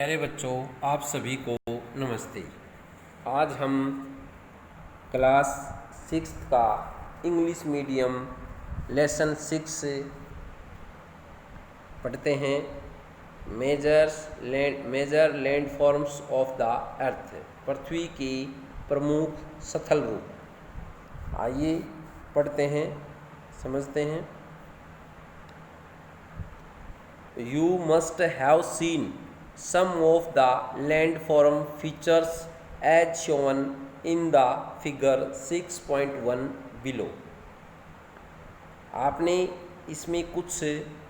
प्यारे बच्चों, आप सभी को नमस्ते। आज हम क्लास 6 का इंग्लिश मीडियम लेसन 6 पढ़ते हैं। Major land forms of the earth, पृथ्वी के प्रमुख स्थल रूप। आइए पढ़ते हैं, समझते हैं। You must have seen some of the landform features as shown in the figure 6.1 below. आपने इसमें कुछ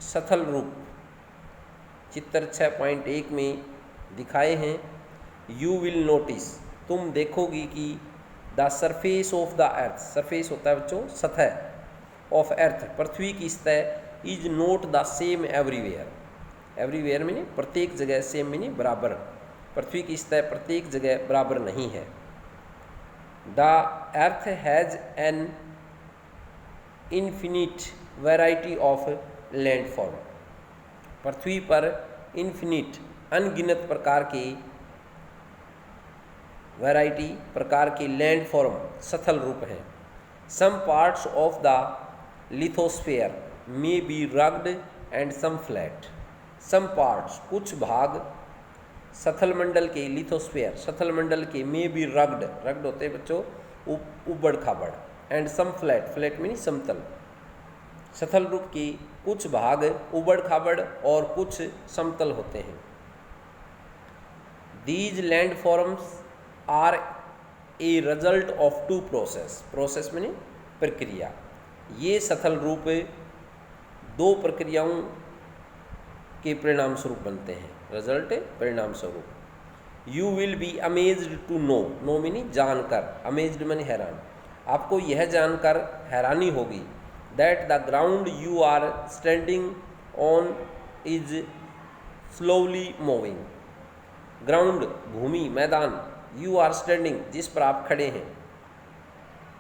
स्थल रूप चित्र 6.1 में दिखाए हैं। You will notice, तुम देखोगी कि the surface of the earth, surface होता है बच्चों सतह, of earth, पृथ्वी की सतह, is not the same everywhere. Everywhere में नहीं, प्रत्येक जगह, सेम में नहीं, बराबर। पृथ्वी की सतह प्रत्येक जगह बराबर नहीं है। The earth has an infinite variety of landform, पृथ्वी पर इन्फिनिट अनगिनत प्रकार के वैरायटी प्रकार के लैंडफॉर्म स्थल रूप हैं। Some parts of the lithosphere may be rugged and some flat. Some parts, कुछ भाग स्थल मंडल के, लिथोस्फेयर स्थल मंडल के, मे बी रग्ड होते हैं बच्चों उबड़ खाबड़, एंड सम फ्लैट, फ्लैट में नहीं समतल। स्थल रूप के कुछ भाग उबड़ खाबड़ और कुछ समतल होते हैं। These land forms are a result of two process में नहीं प्रक्रिया। ये स्थल रूप दो प्रक्रियाओं के परिणाम स्वरूप बनते हैं। रिजल्ट परिणाम स्वरूप। You will be amazed to know में नहीं जानकर, अमेज्ड माने हैरान। आपको यह जानकर हैरानी होगी that the ground you are standing on is slowly moving. Ground भूमि, मैदान, यू आर स्टैंडिंग जिस पर आप खड़े हैं,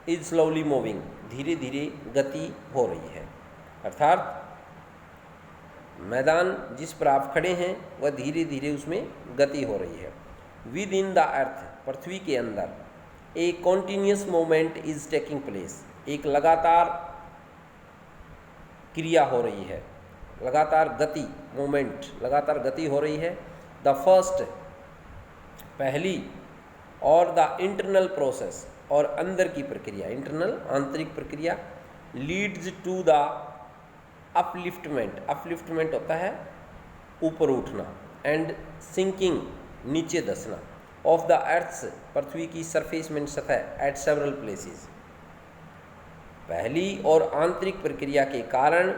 इज स्लोली मूविंग धीरे धीरे गति हो रही है। अर्थात मैदान जिस पर आप खड़े हैं वह धीरे धीरे उसमें गति हो रही है। विद इन द अर्थ, पृथ्वी के अंदर, a continuous movement is taking place, एक लगातार क्रिया हो रही है, लगातार गति, मूवमेंट, लगातार गति हो रही है। द फर्स्ट, पहली, और द इंटरनल प्रोसेस, और अंदर की प्रक्रिया, इंटरनल आंतरिक प्रक्रिया, लीड्स टू द अपलिफ्टमेंट होता है ऊपर उठना, एंड सिंकिंग नीचे धंसना, ऑफ द अर्थ, पृथ्वी की सरफेस में सतह, एट सेवरल प्लेसेस। पहली और आंतरिक प्रक्रिया के कारण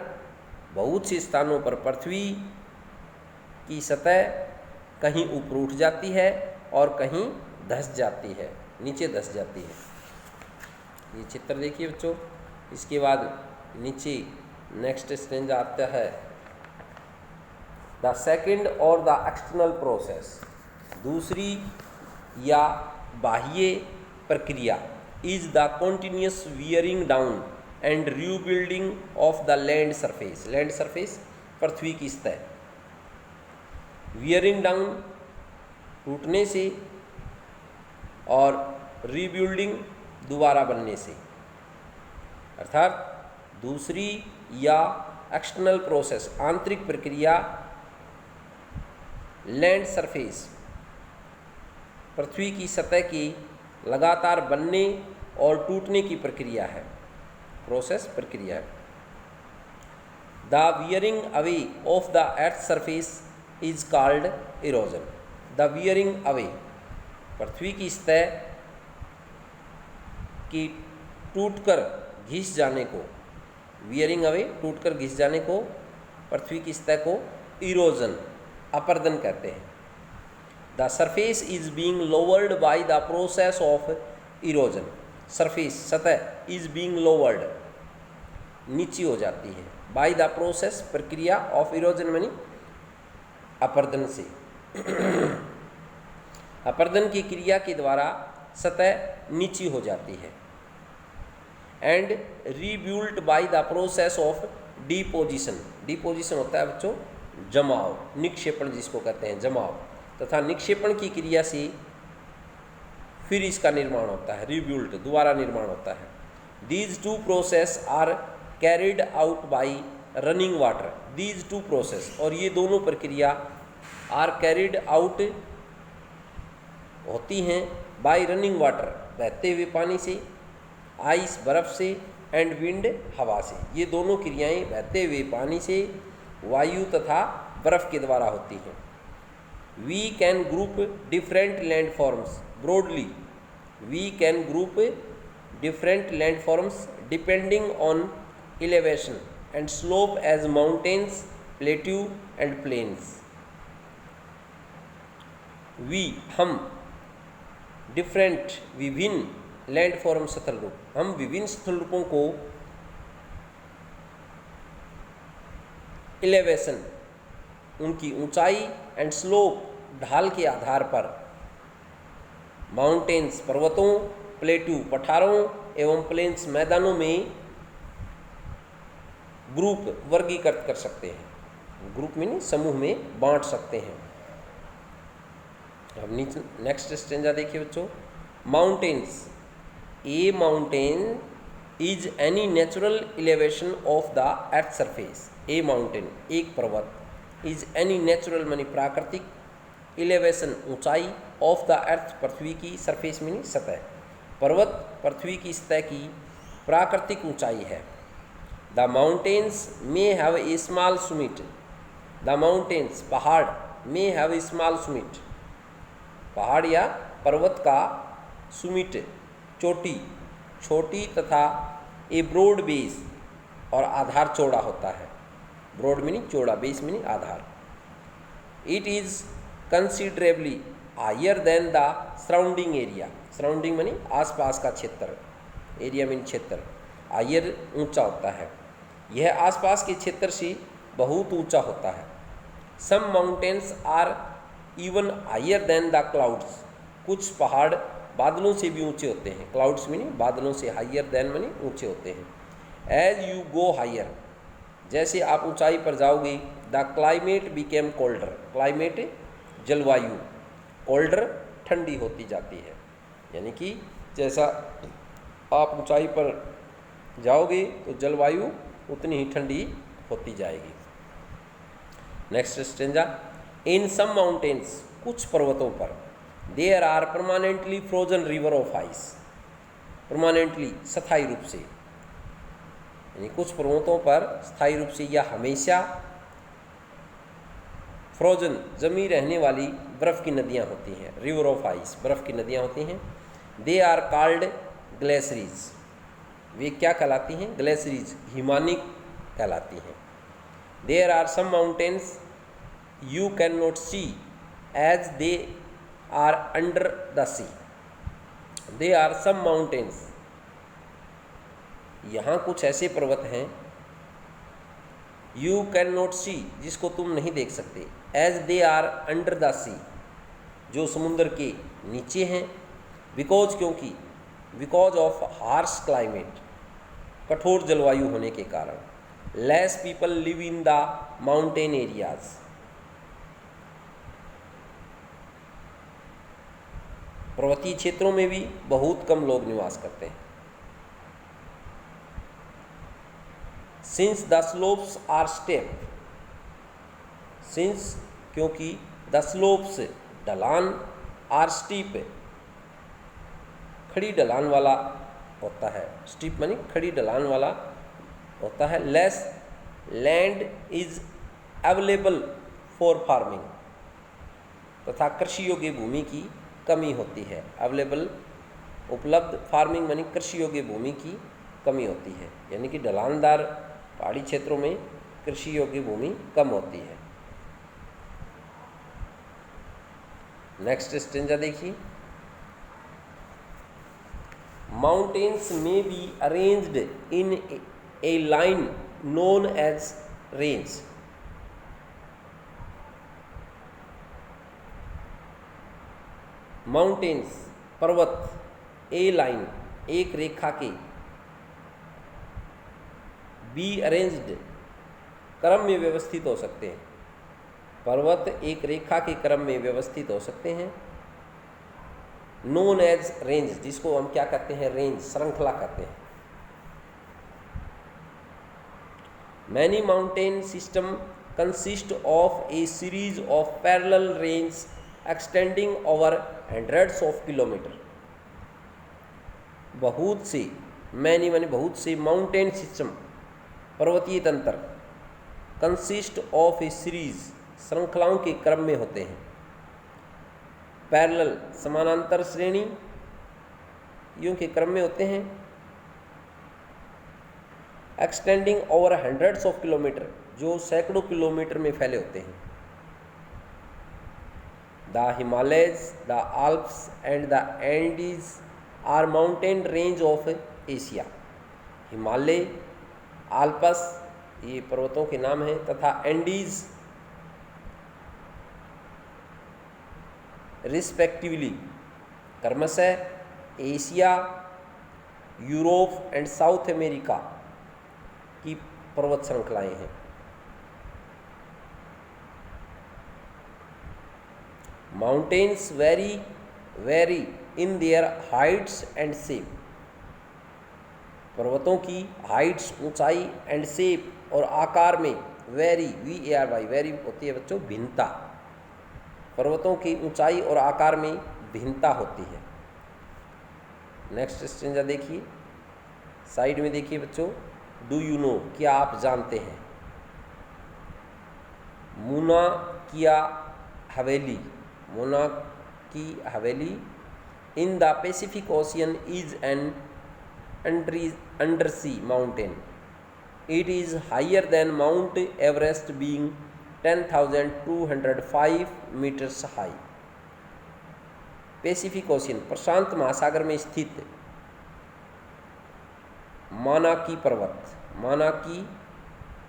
बहुत से स्थानों पर पृथ्वी की सतह कहीं ऊपर उठ जाती है और कहीं धंस जाती है, नीचे धंस जाती है। ये चित्र देखिए बच्चों। इसके बाद नीचे नेक्स्ट स्टेज आता है द सेकंड और द एक्सटर्नल प्रोसेस, दूसरी या बाह्य प्रक्रिया, is the continuous wearing down and rebuilding of the land surface. Land surface पृथ्वी की सतह, वियरिंग डाउन टूटने से और रीबिल्डिंग दोबारा बनने से। अर्थात दूसरी या एक्सटर्नल प्रोसेस, आंतरिक प्रक्रिया, लैंड सरफेस, पृथ्वी की सतह की लगातार बनने और टूटने की प्रक्रिया है, प्रोसेस प्रक्रिया है। The wearing away of the earth surface is called erosion. The wearing away, पृथ्वी की सतह की टूटकर घिस जाने को, वियरिंग अवे टूटकर घिस जाने को, पृथ्वी की सतह को इरोजन, अपरदन कहते हैं। The surface is being lowered bye the process of erosion. Surface सतह इज बीइंग लोवर्ड नीची हो जाती है, बाय द प्रोसेस प्रक्रिया ऑफ इरोजन मानी अपरदन से। अपरदन की क्रिया के द्वारा सतह नीची हो जाती है। And rebuilt by the process of deposition. Deposition होता है बच्चों जमाव, निक्षेपण जिसको कहते हैं, जमाव। तथा निक्षेपण की क्रिया से फिर इसका निर्माण होता है, रिब्यूल्ट, दोबारा निर्माण होता है। These two process are carried out by running water. These two process, और ये दोनों प्रक्रिया आर कैरिड आउट होती हैं बाई रनिंग वाटर, बहते हुए पानी से, आइस, बर्फ़ से, एंड विंड, हवा से। ये दोनों क्रियाएं बहते हुए पानी से, वायु तथा बर्फ़ के द्वारा होती हैं। We can group different landforms broadly. We can group different landforms depending on elevation and slope as mountains, plateau and plains. We, हम, डिफरेंट, विभिन्न, लैंडफॉर्म, स्थल रूप, हम विभिन्न स्थल रूपों को इलेवेशन, उनकी ऊंचाई, एंड स्लोप, ढाल के आधार पर, माउंटेन्स, पर्वतों, प्लेटू, पठारों एवं प्लेन्स, मैदानों में ग्रुप, वर्गीकृत कर सकते हैं। ग्रुप में नहीं, समूह में बांट सकते हैं। अब नीचे नेक्स्ट स्टेंजा देखिए बच्चों। Mountains, A mountain is any natural elevation of the earth surface. A mountain, एक पर्वत, इज एनी नेचुरल मानी प्राकृतिक, इलेवेशन, ऊंचाई, ऑफ द अर्थ, पृथ्वी की, सरफेस में सतह। पर्वत पृथ्वी की सतह की प्राकृतिक ऊंचाई है। The mountains may have a small summit. The mountains, पहाड़, may have a small summit, पहाड़ या पर्वत का सुमिट, चोटी, छोटी तथा ए ब्रॉड बेस, और आधार चौड़ा होता है। ब्रॉड मीनिंग चौड़ा, बेस मीनिंग आधार। It is considerably higher than the surrounding area. Surrounding meaning आसपास का क्षेत्र, एरिया मीनिंग क्षेत्र। हायर ऊंचा होता है, यह आसपास के क्षेत्र से बहुत ऊंचा होता है। Some mountains are even higher than the clouds. कुछ पहाड़ बादलों से भी ऊंचे होते हैं। क्लाउड्स मीनिंग बादलों से, हायर देन मीनिंग ऊंचे होते हैं। एज यू गो हायर, जैसे आप ऊंचाई पर जाओगे, the climate became colder. Climate जलवायु, कोल्डर ठंडी होती जाती है। यानी कि जैसा आप ऊंचाई पर जाओगे तो जलवायु उतनी ही ठंडी होती जाएगी। Next stanza. In some mountains, कुछ पर्वतों पर, there are permanently frozen river of ice. Permanently, स्थायी रूप से, यानी कुछ पर्वतों पर स्थायी रूप से या हमेशा फ्रोजन, जमी रहने वाली बर्फ़ की नदियाँ होती हैं। रिवर ऑफ आइस, बर्फ़ की नदियाँ होती हैं। They are called glaciers. वे क्या कहलाती हैं? ग्लेशियर्स, हिमानिक कहलाती हैं। There are some mountains you can not see as they are under the sea. They are some mountains, यहाँ कुछ ऐसे पर्वत हैं, यू कैन नॉट सी, जिसको तुम नहीं देख सकते, as they are under the sea, जो समुद्र के नीचे हैं। बिकॉज, क्योंकि, बिकॉज ऑफ हार्श क्लाइमेट, कठोर जलवायु होने के कारण। Less people live in the mountain areas, पर्वतीय क्षेत्रों में भी बहुत कम लोग निवास करते हैं। Since the slopes are step, since, क्योंकि, द स्लोप्स, ढलान, आर स्टीप, खड़ी ढलान वाला होता है। स्टीप मानी खड़ी ढलान वाला होता है। Less land is available for farming, तथा कृषि योग्य भूमि की कमी होती है। अवेलेबल, उपलब्ध, फार्मिंग मानी कृषि योग्य भूमि की कमी होती है। यानी कि ढलानदार पहाड़ी क्षेत्रों में कृषि योग्य भूमि कम होती है। नेक्स्ट स्टेंजा देखिए। Mountains may be arranged in a line known as range. Mountains, पर्वत, ए लाइन, एक रेखा के, बी अरेंज्ड, क्रम में व्यवस्थित हो सकते हैं। पर्वत एक रेखा के क्रम में व्यवस्थित हो सकते हैं, नोन एज रेंज, जिसको हम क्या कहते हैं, रेंज, श्रृंखला कहते हैं। Many mountain system consist of a series of parallel range extending over hundreds of kilometre. बहुत से, मैनी माने बहुत से, माउंटेन सिस्टम पर्वतीय तंत्र, कंसिस्ट ऑफ ए सीरीज श्रृंखलाओं के क्रम में होते हैं, पैरेलल समानांतर श्रेणी यों के क्रम में होते हैं, extending over hundreds of kilometre, जो सैकड़ों किलोमीटर में फैले होते हैं। The Himalayas, the Alps and the Andes are mountain range of Asia. Himalaya, Alps ये पर्वतों के नाम हैं, तथा एंडीज रिस्पेक्टिवली क्रमशः Asia, Europe and South America की पर्वत श्रृंखलाएं हैं। Mountains very in their heights and shape. पर्वतों की हाइट्स, ऊंचाई, एंड शेप और आकार में वेरी, VARY वेरी होती है बच्चों, भिन्नता। पर्वतों की ऊंचाई और आकार में भिन्नता होती है। नेक्स्ट स्टेंजा देखिए, साइड में देखिए बच्चों, डू यू नो, क्या आप जानते हैं। मुना किया हवेली, मुना की हवेली in the Pacific ocean is an undersea mountain. It is higher than Mount Everest, being 10,205 meters high. Pacific Ocean, प्रशांत महासागर में स्थित मानाकी पर्वत, मानाकी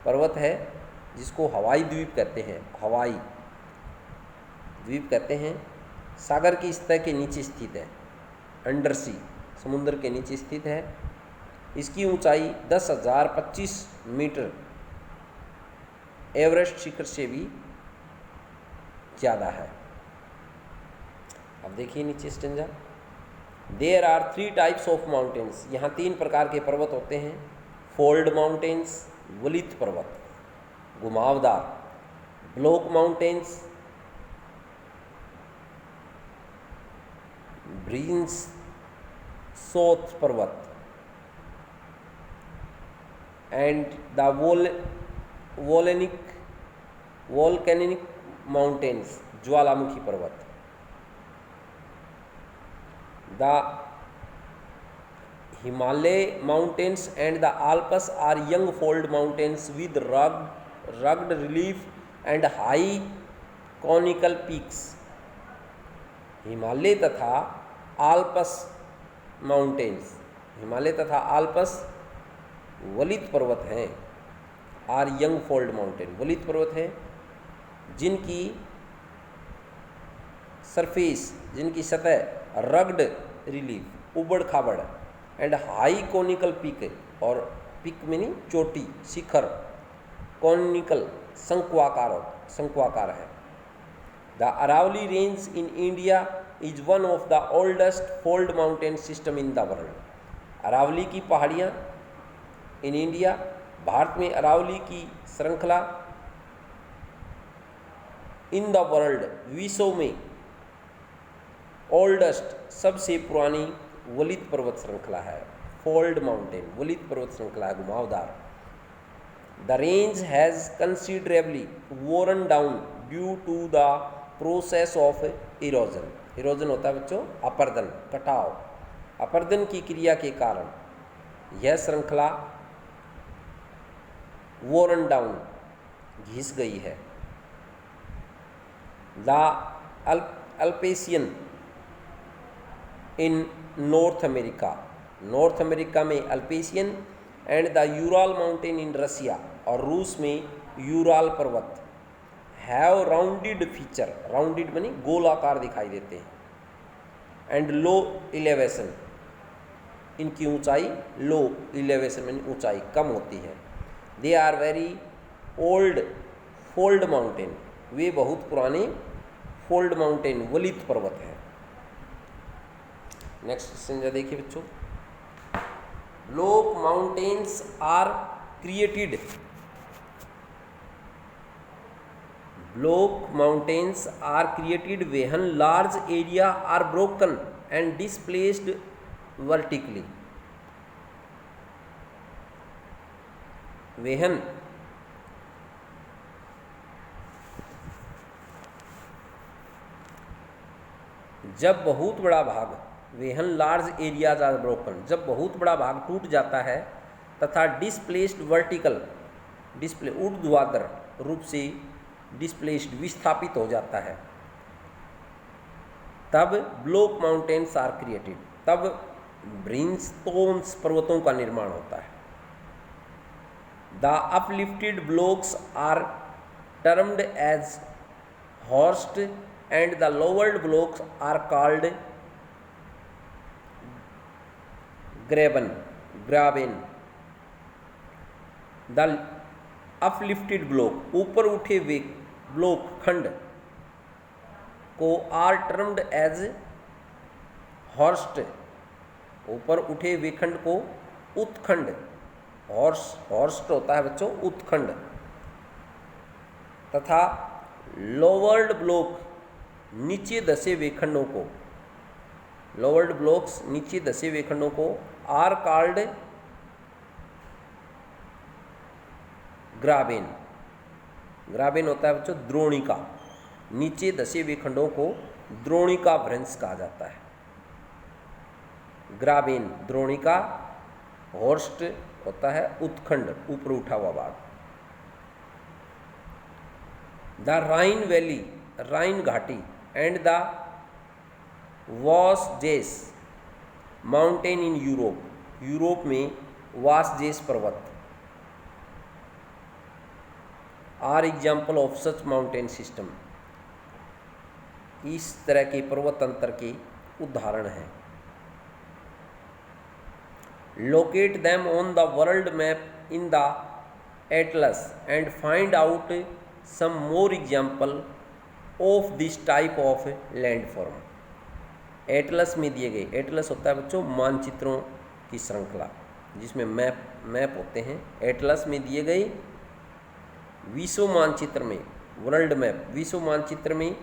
पर्वत है जिसको हवाई द्वीप कहते हैं, हवाई द्वीप कहते हैं, सागर की सतह के नीचे स्थित है, अंडर सी, समुद्र के नीचे स्थित है। इसकी ऊंचाई 10,025 मीटर एवरेस्ट शिखर से भी ज़्यादा है। अब देखिए नीचे stanza, there are 3 types of mountains. यहाँ 3 प्रकार के पर्वत होते हैं। फोल्ड माउंटेन्स, वलित पर्वत, घुमावदार। ब्लॉक माउंटेन्स, ब्रिंस सोथ पर्वत, एंड द वोल्केनिक माउंटेन्स, ज्वालामुखी पर्वत। The Himalaya mountains and the Alps are young fold mountains with rugged relief and high conical peaks. Himalaya तथा आल्प्स माउंटेन्स, हिमालय तथा आल्प्स वलित पर्वत हैं, आर यंग फोल्ड माउंटेन, वलित पर्वत हैं जिनकी सरफेस, जिनकी सतह रग्ड रिलीफ, उबड़ खाबड़, एंड हाई कॉनिकल पीक, और पीक में नहीं, चोटी, शिखर, कॉनिकल, शंक्वाकार है। The Aravali range in India is one of the oldest fold mountain system in the world. Aravali की पहाड़ियाँ इन इंडिया, भारत में अरावली की श्रृंखला इन द वर्ल्ड, विश्व में ओल्डेस्ट, सबसे पुरानी वलित पर्वत श्रृंखला है। फोल्ड माउंटेन, वलित पर्वत श्रृंखला है, घुमावदार। The range has considerably worn down due to the process of erosion. Erosion होता है बच्चों अपर्दन, कटाव। अपर्दन की क्रिया के कारण यह श्रृंखला वोरन डाउन, घिस गई है। The Appalachian in North America, North America में Appalachian, and the Ural mountain in Russia, और रूस में यूराल पर्वत, हैव राउंडेड फीचर, राउंडेड मानी गोलाकार दिखाई देते हैं, एंड लो इलेवेशन, इनकी ऊंचाई लो इलेवेशन मानी ऊंचाई कम होती है। They are very old fold mountain, वे बहुत पुराने फोल्ड माउंटेन वलित पर्वत हैं। नेक्स्ट क्वेश्चन जरा देखिए बच्चों। Block mountains are created, block mountains are created when large area are broken and displaced vertically. When जब बहुत बड़ा भाग, when large areas are broken, जब बहुत बड़ा भाग टूट जाता है तथा डिस्प्लेस्ड वर्टिकल, डिस्प्ले ऊर्ध्वाधर रूप से डिस्प्लेस्ड विस्थापित हो जाता है, तब ब्लॉक माउंटेन्स आर क्रिएटेड, तब ब्रिनस्टोन्स पर्वतों का निर्माण होता है। The uplifted blocks are termed as horst and the lowered blocks are called graben. The uplifted block, ऊपर उठे हुए ब्लॉक खंड को are termed as horst, ऊपर उठे हुए खंड को उत्खंड, हॉर्स्ट होता है बच्चों उत्खंड, तथा लोवर्ड ब्लॉक नीचे धसे हुए खंडों को, लोवर्ड ब्लॉक्स नीचे धसे हुए खंडों को आर कॉल्ड ग्राबेन। ग्राबेन होता है बच्चों द्रोणिका, नीचे धसे हुए खंडों को द्रोणिका भ्रंश कहा जाता है। ग्राबेन द्रोणिका, हॉर्स्ट होता है उत्खंड ऊपर उठा हुआ भाग। द राइन वैली, राइन घाटी and the Vosges mountain in Europe, Europe में वासजेस पर्वत are example of such mountain system, इस तरह के पर्वत तंत्र के उदाहरण हैं। Locate them on the world map in the atlas and find out some more example of this type of landform. Atlas में दिए गए, एटलस होता है बच्चों मानचित्रों की श्रृंखला जिसमें मैप होते हैं। एटलस में दिए गए विश्व मानचित्र में, वर्ल्ड मैप विश्व मानचित्र में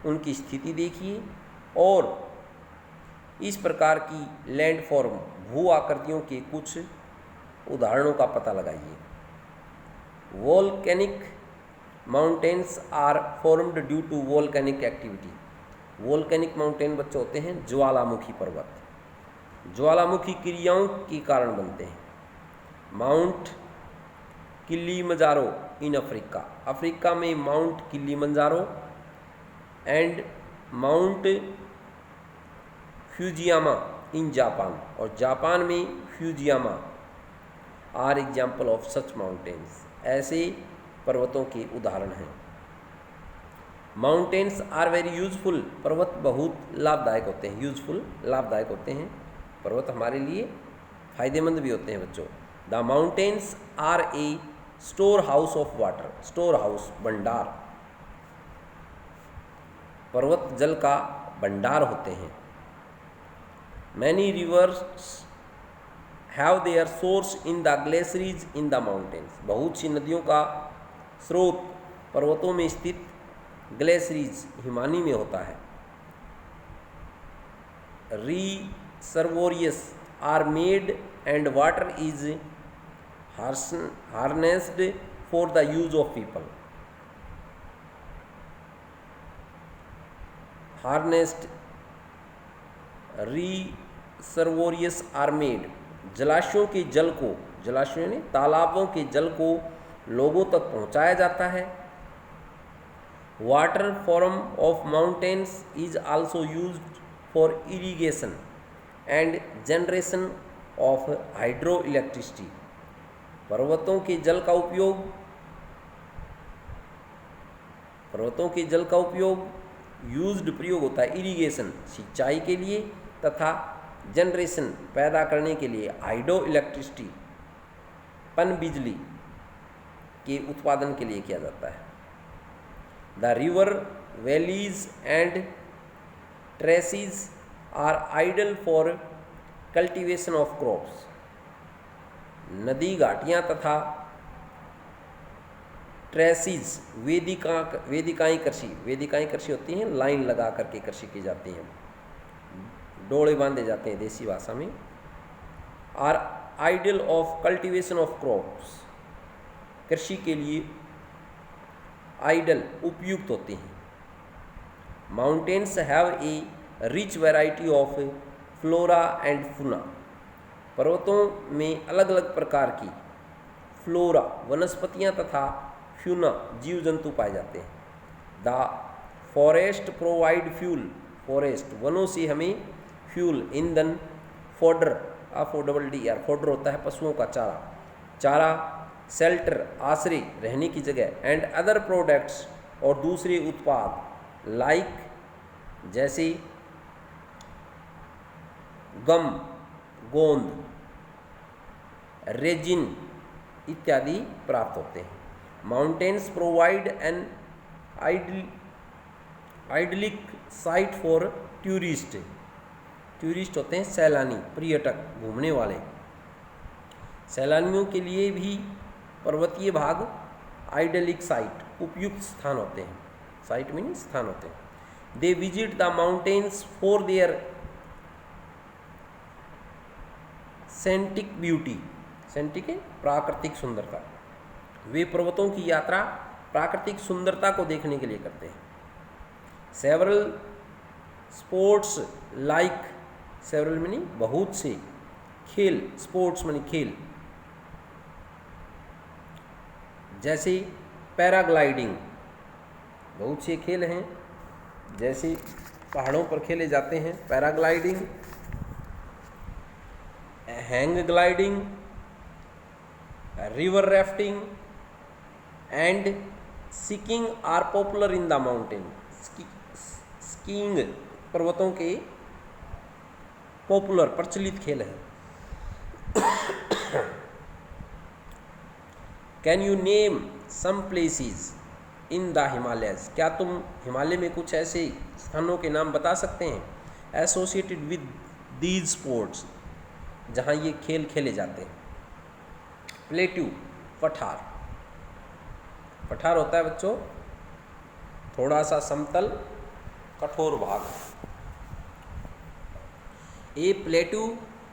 उनकी स्थिति देखिए और इस प्रकार की लैंडफॉर्म भू आकृतियों के कुछ उदाहरणों का पता लगाइए। Volcanic mountains are formed due to volcanic activity. Volcanic mountain बच्चे होते हैं ज्वालामुखी पर्वत, ज्वालामुखी क्रियाओं के कारण बनते हैं। Mount Kilimanjaro in Africa, Africa में Mount Kilimanjaro and Mount Fujiyama in Japan, और जापान में Fujiyama are example of such mountains, ऐसे पर्वतों के उदाहरण हैं। माउंटेन्स आर वेरी यूजफुल, पर्वत बहुत लाभदायक होते हैं, यूजफुल लाभदायक होते हैं, पर्वत हमारे लिए फायदेमंद भी होते हैं बच्चों। The mountains are a store house of water, store house भंडार, पर्वत जल का भंडार होते हैं। Many rivers have their source in the glaciers in the mountains, बहुत सी नदियों का स्रोत पर्वतों में स्थित ग्लेशियर्स हिमानी में होता है। Reservoirs are made and water is harnessed for the use of people. Harnessed reservoirs are made, जलाशयों के जल को, जलाशयों ने तालाबों के जल को लोगों तक पहुंचाया जाता है। Water from of mountains is also used for irrigation and generation of hydro electricity, पर्वतों के जल का उपयोग, पर्वतों के जल का उपयोग यूज्ड प्रयोग होता है इरिगेशन सिंचाई के लिए तथा जनरेशन पैदा करने के लिए, हाइड्रो इलेक्ट्रिसिटी पन बिजली के उत्पादन के लिए किया जाता है। The river valleys and terraces are ideal for cultivation of crops. नदी घाटियाँ तथा ट्रेसिस वेदिकाएँ कृषि होती हैं, लाइन लगा करके कृषि की जाती हैं, डोले बांधे जाते हैं देसी भाषा में। Are ideal of cultivation of crops, कृषि के लिए आइडल उपयुक्त होते हैं। Mountains have a rich variety of flora and fauna, पर्वतों में अलग अलग प्रकार की फ्लोरा वनस्पतियाँ तथा फ्यूना जीव जंतु पाए जाते हैं। The forest provide fuel, forest वनों से हमें फ्यूल ईंधन, फॉडर FODR फॉडर होता है पशुओं का चारा, शेल्टर आश्रय रहने की जगह, एंड अदर प्रोडक्ट्स और दूसरे उत्पाद लाइक जैसे गम गोंद, रेजिन इत्यादि प्राप्त होते हैं। Mountains provide an idyllic site for tourist, tourist होते हैं सैलानी, पर्यटक, घूमने वाले। सैलानियों के लिए भी पर्वतीय भाग आइडलिक साइट, उपयुक्त स्थान होते हैं। साइट मीनिंग स्थान होते हैं। They visit the mountains for their scenic beauty, scenic है प्राकृतिक सुंदरता। वे पर्वतों की यात्रा प्राकृतिक सुंदरता को देखने के लिए करते हैं। Several sports like, several meaning बहुत से, खेल, स्पोर्ट्स मीनिंग खेल, जैसे पैराग्लाइडिंग, बहुत से खेल हैं जैसे पहाड़ों पर खेले जाते हैं, paragliding, hang gliding, river rafting and skiing are popular in the mountain. Skiing पर्वतों के पॉपुलर प्रचलित खेल है। Can you name some places in the Himalayas, क्या तुम हिमालय में कुछ ऐसे स्थानों के नाम बता सकते हैं एसोसिएटेड विद दीज स्पोर्ट्स, जहाँ ये खेल खेले जाते हैं। प्लेट्यू पठार, पठार होता है बच्चों थोड़ा सा समतल कठोर भाग। A plateau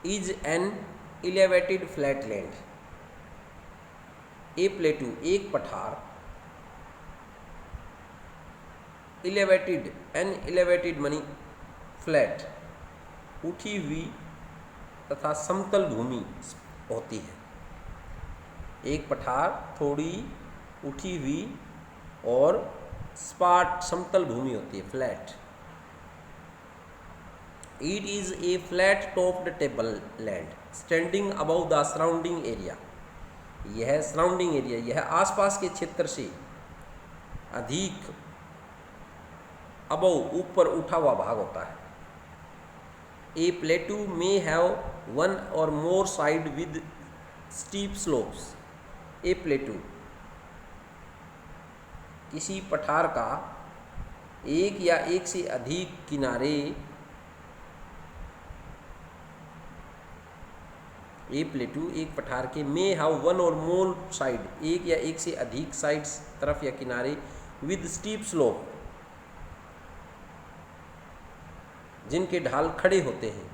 is an elevated flat land, a plateau एक पठार, elevated an elevated money flat, उठी हुई तथा समतल भूमि होती है। एक पठार थोड़ी उठी हुई और स्पाट समतल भूमि होती है, flat. It is a flat topped table land standing above the surrounding area, यह सराउंडिंग एरिया, यह आसपास के क्षेत्र से अधिक अबव ऊपर उठा हुआ भाग होता है। ए प्लेट्यू मे हैव वन और more side with steep slopes, A plateau किसी पठार का एक या एक से अधिक किनारे, ए प्लेट्यू एक पठार के मे हैव वन और मोर साइड, एक या एक से अधिक साइड्स तरफ या किनारे, विद स्टीप स्लोप जिनके ढाल खड़े होते हैं।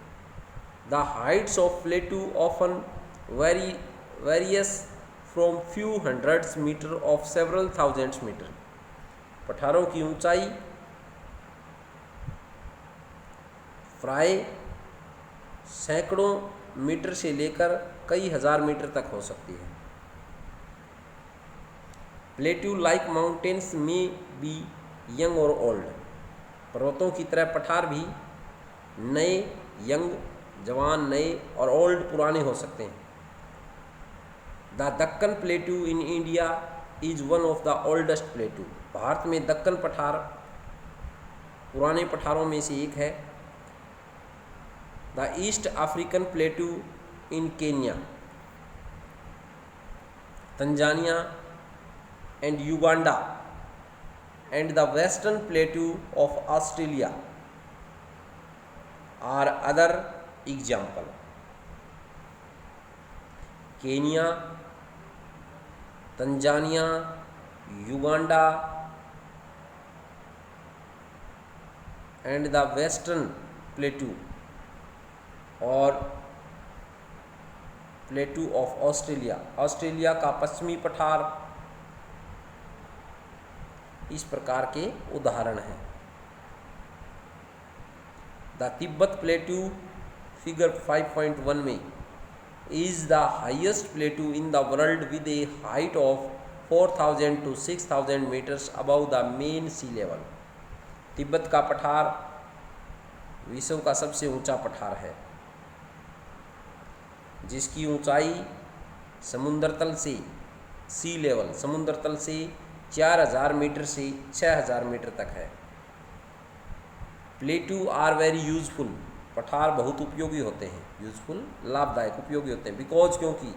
The heights of plateau often various from few hundreds metre of several thousands metre, पठारों की ऊंचाई प्राय सैकड़ों मीटर से लेकर कई हजार मीटर तक हो सकती है। Plateau like mountains may be young और ओल्ड, पर्वतों की तरह पठार भी नए, यंग जवान, नए और ओल्ड पुराने हो सकते हैं। The Deccan plateau in India is one of the oldest plateau, Bharat में दक्कन पठार पुराने पठारों में से एक है। The east African plateau in Kenya, Tanzania and Uganda and the western plateau of Australia are other example. Kenya, Tanzania, Uganda and the western plateau और प्लेटू of Australia, Australia का पश्चिमी पठार इस प्रकार के उदाहरण हैं। द तिब्बत प्लेटू फिगर 5.1 में is the highest plateau in the world with a height of 4000 to 6000 metres above the main sea level. Tibet का पठार विश्व का सबसे ऊंचा पठार है, जिसकी ऊंचाई समुद्र तल से सी लेवल समुद्र तल से 4000 मीटर से 6000 मीटर तक है। प्लेटू आर वेरी यूजफुल, पठार बहुत उपयोगी होते हैं, यूजफुल लाभदायक उपयोगी होते हैं। बिकॉज क्योंकि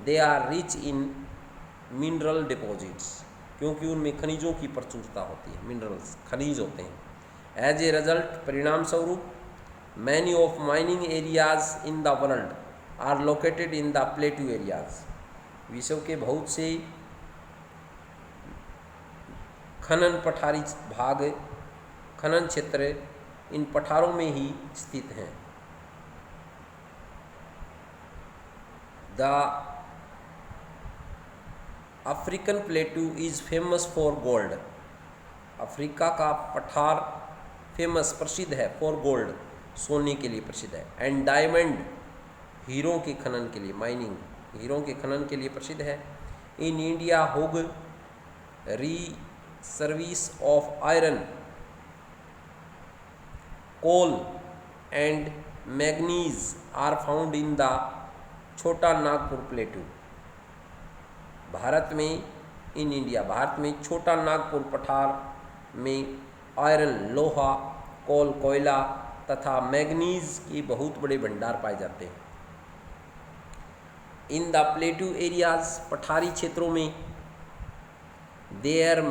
they are rich in mineral deposits, क्योंकि उनमें खनिजों की प्रचुरता होती है, मिनरल्स खनिज होते हैं। एज ए रिजल्ट परिणाम स्वरूप many of mining areas in the world are located in the plateau areas. विश्व के बहुत से खनन पठारी भाग, खनन क्षेत्र इन पठारों में ही स्थित हैं। The African प्लेटू is famous for gold. Africa का पठार फेमस प्रसिद्ध है फॉर गोल्ड, सोने के लिए प्रसिद्ध है। एंड डायमंड, हीरों के खनन के लिए, माइनिंग हीरों के खनन के लिए प्रसिद्ध है। In India huge reserves of iron, coal and manganese are found in the Chota Nagpur प्लेटू। Bharat में इन इंडिया, भारत में छोटा नागपुर पठार में आयरन, लोहा, कोल, कोयला तथा मैग्नीज के बहुत बड़े भंडार पाए जाते हैं। इन द प्लेटू एरियाज, पठारी क्षेत्रों में there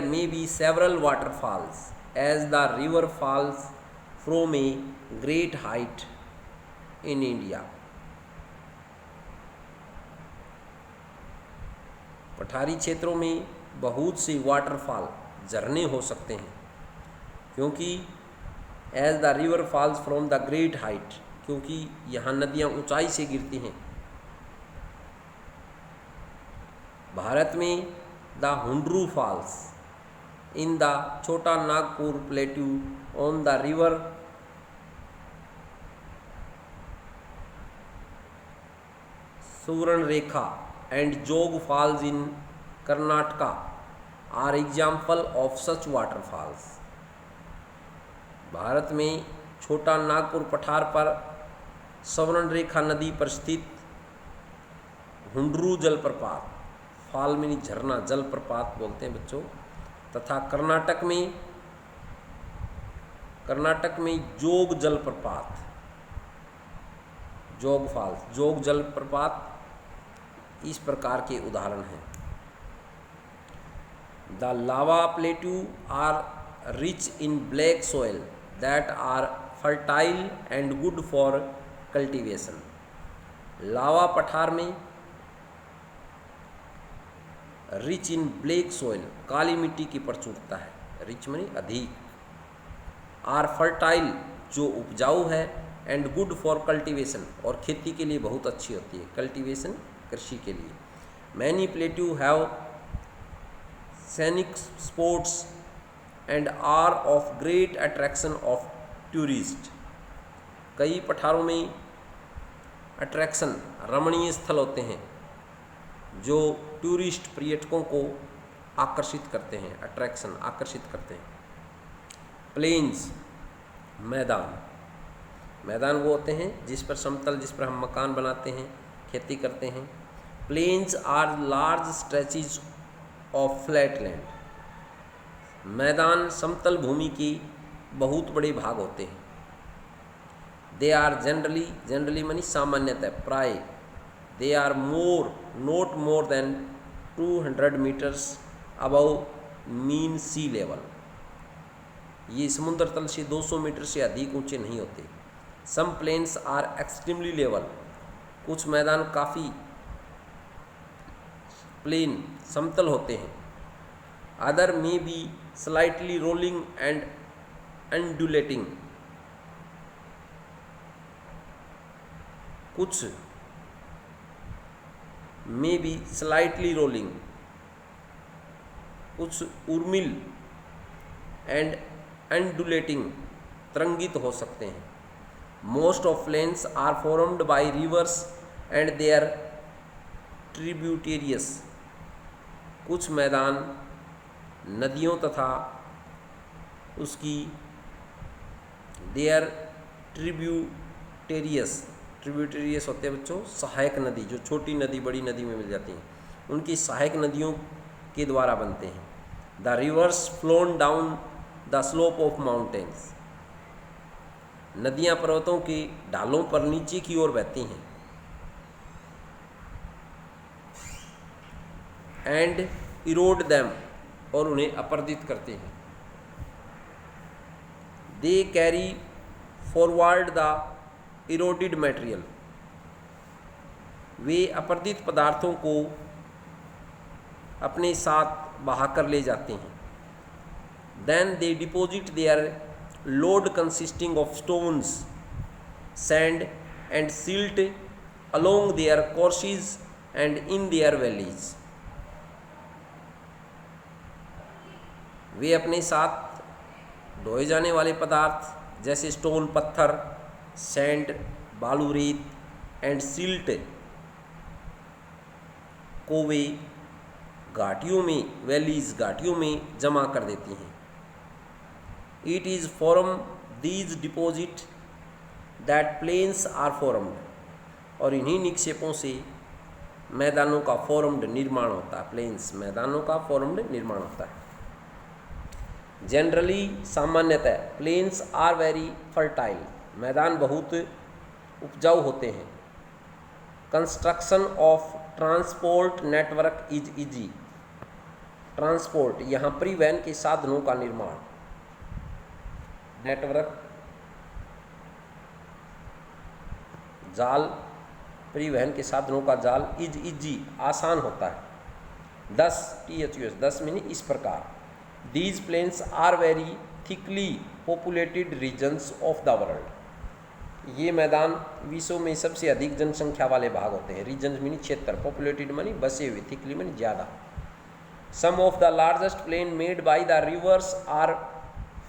may be several waterfalls as the river falls from a great height in India. पठारी क्षेत्रों में बहुत से वाटरफॉल, झरने हो सकते हैं, क्योंकि as the river falls from the great height, क्योंकि यहाँ नदियाँ ऊंचाई से गिरती हैं। भारत में the Hundru falls in the Chota Nagpur plateau on the river Subarnarekha and Jog falls in Karnataka are example of such waterfalls. Bharat में छोटा नागपुर पठार पर स्वर्ण रेखा नदी पर स्थित हुंड्रू जलप्रपात, फॉल में झरना, जलप्रपात बोलते हैं बच्चों, तथा कर्नाटक में जोग जलप्रपात, जोग फॉल्स, जोग जलप्रपात इस प्रकार के उदाहरण हैं। The lava plateau are rich in black soil that are fertile and good for cultivation. Lava पठार में रिच इन ब्लैक सोयल, काली मिट्टी की प्रचुरता है, रिच माने अधिक, आर फर्टाइल जो उपजाऊ है, एंड गुड फॉर कल्टीवेशन और खेती के लिए बहुत अच्छी होती है, कल्टीवेशन कृषि के लिए। Many plateau have scenic sports and are of great attraction of tourist. कई पठारों में अट्रैक्शन, रमणीय स्थल होते हैं जो टूरिस्ट पर्यटकों को आकर्षित करते हैं, अट्रैक्शन आकर्षित करते हैं। प्लेन्स, मैदान, मैदान वो होते हैं जिस पर समतल, जिस पर हम मकान बनाते हैं, खेती करते हैं। Plains are large stretches of flat land. मैदान समतल भूमि के बहुत बड़े भाग होते हैं। दे आर जनरली मानी सामान्यतः, प्राय, they are not more than 200 metres above mean sea level. ये समुद्र तल से 200 मीटर से अधिक ऊंचे नहीं होते। Some plains are extremely level, कुछ मैदान काफ़ी प्लेन समतल होते हैं। Other may be slightly rolling and undulating, कुछ मे बी स्लाइटली रोलिंग, कुछ उर्मिल एंड एंडुलेटिंग तरंगित हो सकते हैं। Most of plains are formed by rivers and their tributaries, कुछ मैदान नदियों तथा उसकी देयर ट्रिब्यूटेरियस होते हैं बच्चों सहायक नदी, जो छोटी नदी बड़ी नदी में मिल जाती हैं, उनकी सहायक नदियों के द्वारा बनते हैं। The reverse phloem down the slope of mountains, नदियाँ पर्वतों की ढालों पर नीचे की ओर बहती हैं। एंड इरोड दैम, और उन्हें अपर्दित करते हैं। They carry forward the eroded material, वे अपर्दित पदार्थों को अपने साथ बहाकर ले जाते हैं। Then they deposit their load consisting of stones, sand and silt along their courses and in their valleys, वे अपने साथ ढोए जाने वाले पदार्थ जैसे स्टोन पत्थर, सैंड बालू रेत एंड सिल्ट को वे घाटियों में वैलीज घाटियों में जमा कर देती हैं। It is from these deposit that plains are formed, और इन्हीं निक्षेपों से मैदानों का फॉर्म्ड निर्माण होता है। प्लेन्स मैदानों का फॉर्म्ड निर्माण होता है। जनरली सामान्यतः प्लेन्स आर वेरी फर्टाइल, मैदान बहुत उपजाऊ होते हैं। Construction of transport network is easy, transport यहाँ परिवहन के साधनों का निर्माण, नेटवर्क जाल, परिवहन के साधनों का जाल, इज इजी आसान होता है। 10 मीनी इस प्रकार। These plains are very thickly populated regions of the world, ये मैदान विश्व में सबसे अधिक जनसंख्या वाले भाग होते हैं। रीजन मीनी क्षेत्र, पॉपुलेटेड मानी बसे हुए, थिकली मानी ज़्यादा। Some of the largest plain made by the rivers are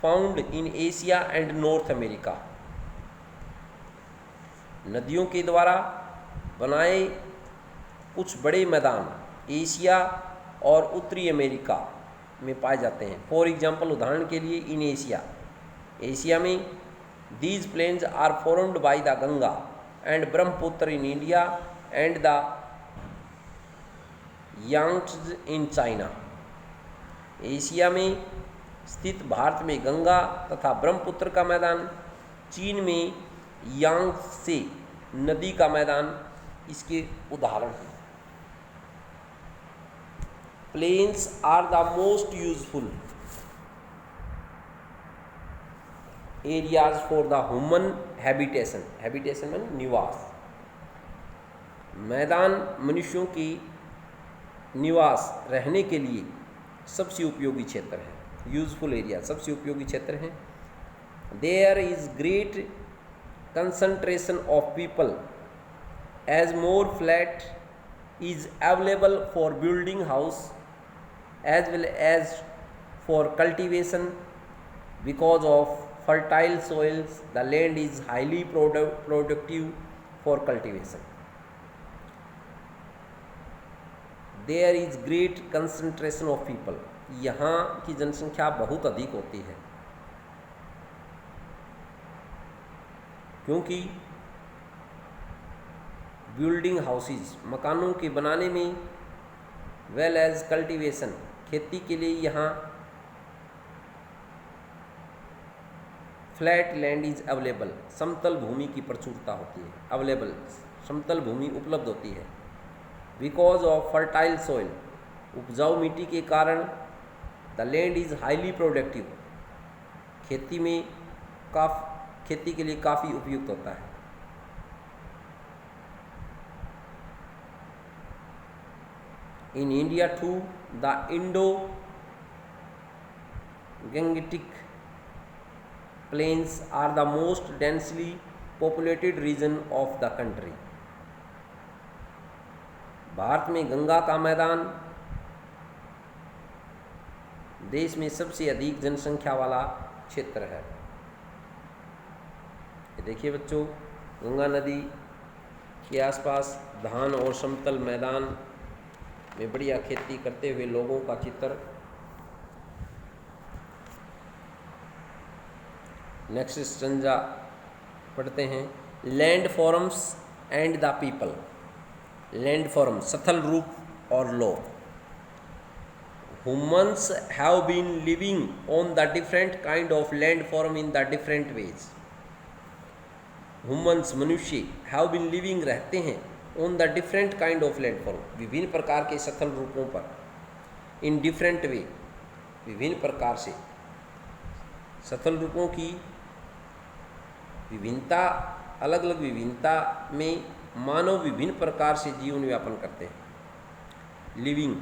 found in Asia and North America, नदियों के द्वारा बनाए कुछ बड़े मैदान एशिया और उत्तरी अमेरिका में पाए जाते हैं। फॉर एग्जाम्पल, उदाहरण के लिए इन एशिया में these plains are formed by the Ganga and Brahmaputra in India and the Yangtze in China, Asia में स्थित भारत में गंगा तथा ब्रह्मपुत्र का मैदान, चीन में यांग्त्से नदी का मैदान इसके उदाहरण हैं। Plains are the most useful areas for the human habitation, habitation माने निवास, मैदान मनुष्यों की निवास रहने के लिए सबसे उपयोगी क्षेत्र है। यूजफुल एरिया सबसे उपयोगी क्षेत्र हैं। There is great concentration of people as more flat is available for building house as well as for cultivation because of fertile soils, the land is highly productive for cultivation. There is great concentration of people, यहाँ की जनसंख्या बहुत अधिक होती है, क्योंकि building houses मकानों के बनाने में, वेल एज कल्टीवेशन खेती के लिए यहाँ फ्लैट लैंड इज अवेलेबल, समतल भूमि की प्रचुरता होती है। अवेलेबल समतल भूमि उपलब्ध होती है। बिकॉज ऑफ फर्टाइल सोइल, उपजाऊ मिट्टी के कारण, the land is highly productive, खेती में खेती के लिए काफ़ी उपयुक्त होता है। In India to the Indo Gangetic plains are the most densely populated region of the country. भारत में गंगा का मैदान देश में सबसे अधिक जनसंख्या वाला क्षेत्र है। ये देखिए बच्चों, गंगा नदी के आसपास धान और समतल मैदान में बढ़िया खेती करते हुए लोगों का चित्र। नेक्स्ट स्टैंजा पढ़ते हैं। Land forms and the people. Land form सथल रूप और लोग। Humans have been living on the different kind of landform in the different ways. Humans मनुष्य have been living रहते हैं on the different kind of landform विभिन्न प्रकार के सथल रूपों पर in different way विभिन्न प्रकार से। सथल रूपों की विभिन्नता, अलग अलग विभिन्नता में मानव विभिन्न प्रकार से जीवन यापन करते हैं। Living.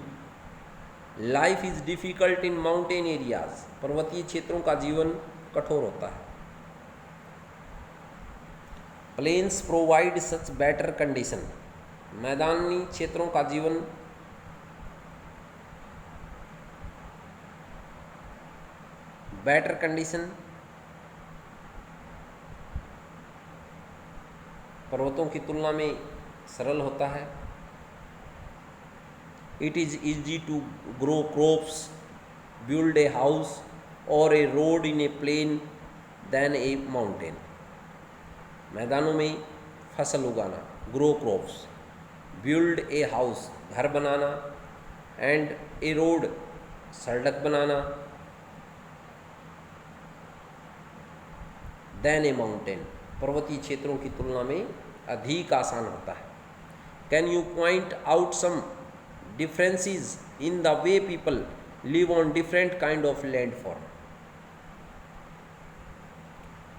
Life is difficult in mountain areas. पर्वतीय क्षेत्रों का जीवन कठोर होता है। Plains provide such better condition. मैदानी क्षेत्रों का जीवन बेटर कंडीशन पर्वतों की तुलना में सरल होता है। It is easy to grow crops, build a house or a road in a plain than a mountain. मैदानों में फसल उगाना, grow crops, build a house, घर बनाना, and a road, सड़क बनाना, than a mountain, पर्वतीय क्षेत्रों की तुलना में अधिक आसान होता है। Can you point out some differences in the way people live on different kind of landform?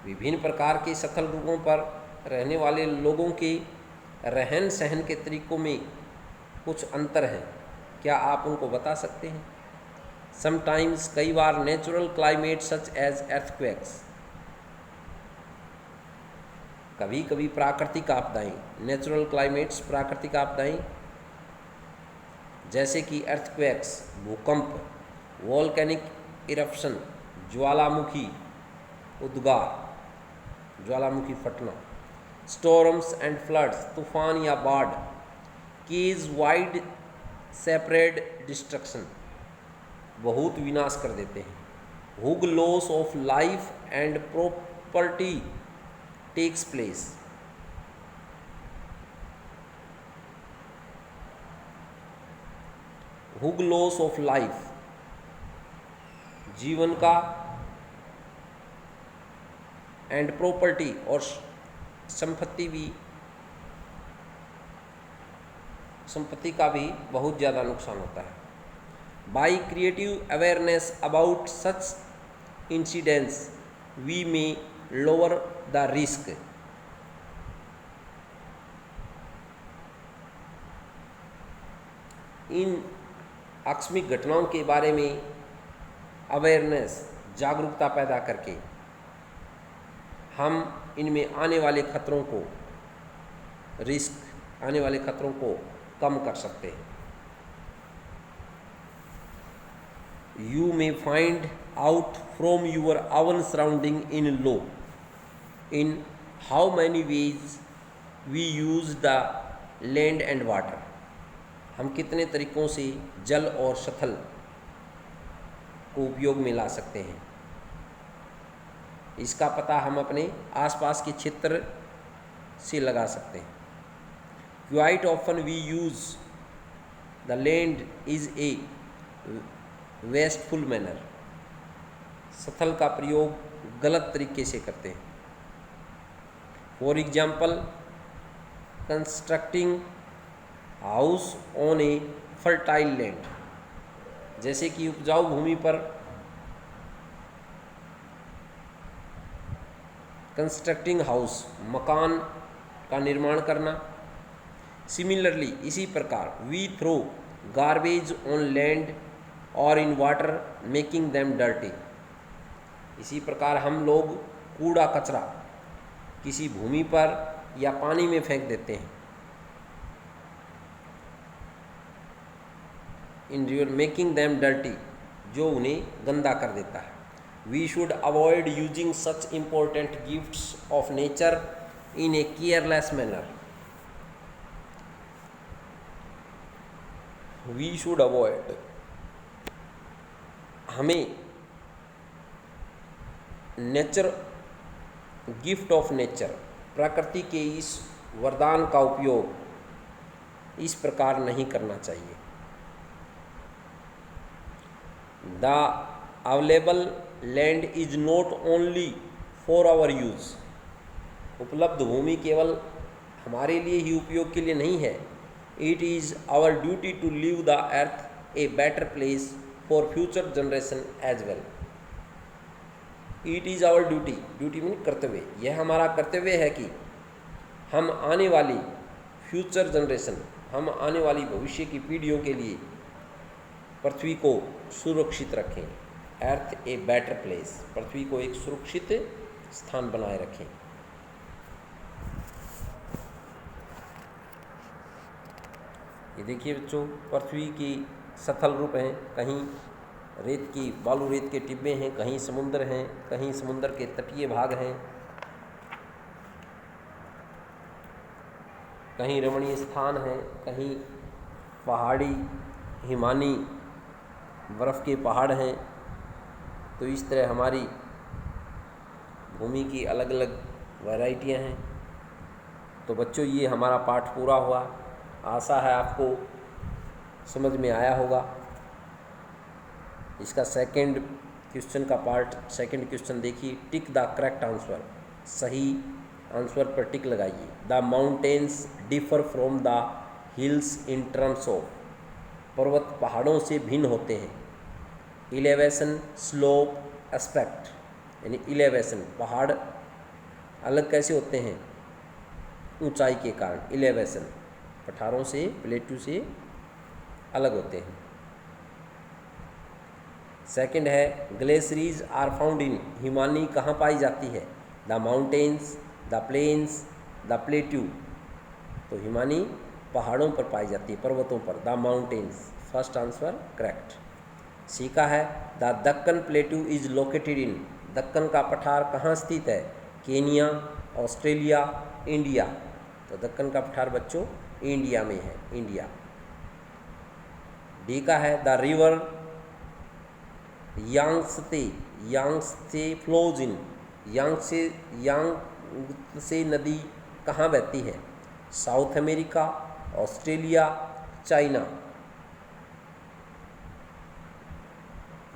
विभिन्न प्रकार के सथल रूपों पर रहने वाले लोगों के रहन सहन के तरीकों में कुछ अंतर हैं, क्या आप उनको बता सकते हैं? Sometimes कई बार natural climate such as earthquakes, कभी कभी प्राकृतिक आपदाएं, नेचुरल क्लाइमेट्स प्राकृतिक आपदाएं जैसे कि अर्थक्वेक्स भूकंप, वोल्केनिक इरप्शन ज्वालामुखी उद्गार, ज्वालामुखी फटना, स्टॉर्म्स एंड फ्लड्स तूफान या बाढ़, केज वाइड सेपरेट डिस्ट्रक्शन बहुत विनाश कर देते हैं, huge loss of life and property takes place, huge loss of life जीवन का एंड प्रॉपर्टी और संपत्ति का भी बहुत ज़्यादा नुकसान होता है। By creative awareness about such incidents we may lower the risk. इन आकस्मिक घटनाओं के बारे में अवेयरनेस जागरूकता पैदा करके हम इनमें आने वाले खतरों को आने वाले खतरों को कम कर सकते हैं। You may find out from your own surrounding in how many ways we use the land and water. हम कितने तरीकों से जल और स्थल को उपयोग में ला सकते हैं, इसका पता हम अपने आसपास के क्षेत्र से लगा सकते हैं। Quite often we use the land is a wasteful manner. स्थल का प्रयोग गलत तरीके से करते हैं। For example constructing house on a fertile land. जैसे कि उपजाऊ भूमि पर कंस्ट्रक्टिंग हाउस, मकान का निर्माण करना। सिमिलरली, इसी प्रकार, we throw garbage on land और in water making them dirty. इसी प्रकार हम लोग कूड़ा कचरा किसी भूमि पर या पानी में फेंक देते हैं। In river making them dirty, जो उन्हें गंदा कर देता है। We should avoid using such important gifts of nature in a careless manner. We should avoid, हमें नेचर, गिफ्ट ऑफ नेचर, प्रकृति के इस वरदान का उपयोग इस प्रकार नहीं करना चाहिए। The available land is not only for our use. उपलब्ध भूमि केवल हमारे लिए ही उपयोग के लिए नहीं है। It is our duty to leave the earth a better place for future generation as well. It is our duty, duty mean कर्तव्य, यह हमारा कर्तव्य है कि हम आने वाली फ्यूचर जनरेशन, हम आने वाली भविष्य की पीढ़ियों के लिए पृथ्वी को सुरक्षित रखें। अर्थ ए बेटर प्लेस, पृथ्वी को एक सुरक्षित स्थान बनाए रखें। ये देखिए बच्चों, पृथ्वी की सतल रूप हैं, कहीं रेत की, बालू रेत के टिब्बे हैं, कहीं समुद्र हैं, कहीं समुद्र के तटीय भाग हैं, कहीं रमणीय स्थान हैं, कहीं पहाड़ी हिमानी बर्फ़ के पहाड़ हैं। तो इस तरह हमारी भूमि की अलग अलग वैरायटियां हैं। तो बच्चों, ये हमारा पाठ पूरा हुआ। आशा है आपको समझ में आया होगा। इसका सेकंड क्वेश्चन का पार्ट, सेकंड क्वेश्चन देखिए। टिक द करेक्ट आंसर, सही आंसर पर टिक लगाइए। The mountains differ from the hills in terms of, पर्वत पहाड़ों से भिन्न होते हैं। इलेवेशन, स्लोप, एस्पेक्ट, यानी इलेवेशन, पहाड़ अलग कैसे होते हैं? ऊंचाई के कारण, इलेवेशन पठारों से, प्लेटू से अलग होते हैं। सेकंड है ग्लेशियर्स आर फाउंड इन, हिमानी कहाँ पाई जाती है? The mountains, the plains, the plateau. तो हिमानी पहाड़ों पर पाई जाती है, पर्वतों पर, the mountains. First answer correct. सीखा है the Deccan plateau is located in, Deccan का पठार कहाँ स्थित है? Kenya, Australia, India. तो दक्कन का पठार बच्चों इंडिया में है, इंडिया। डी का है the river Yangtze, Yangtze flows in, Yangtze नदी कहाँ बहती है? South America, Australia, China.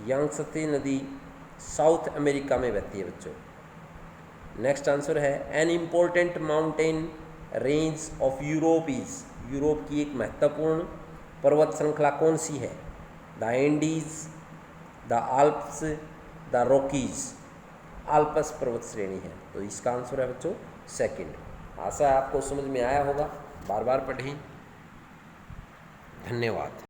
Yangtze नदी साउथ अमेरिका में बहती है बच्चों। नेक्स्ट आंसर है an important mountain range of Europe is, Europe की एक महत्वपूर्ण पर्वत श्रृंखला कौन सी है? The Andes, the Alps, the Rockies. Alps पर्वत श्रेणी है। तो इसका आंसर है बच्चों सेकंड। आशा है आपको समझ में आया होगा। बार बार पढ़ें। धन्यवाद।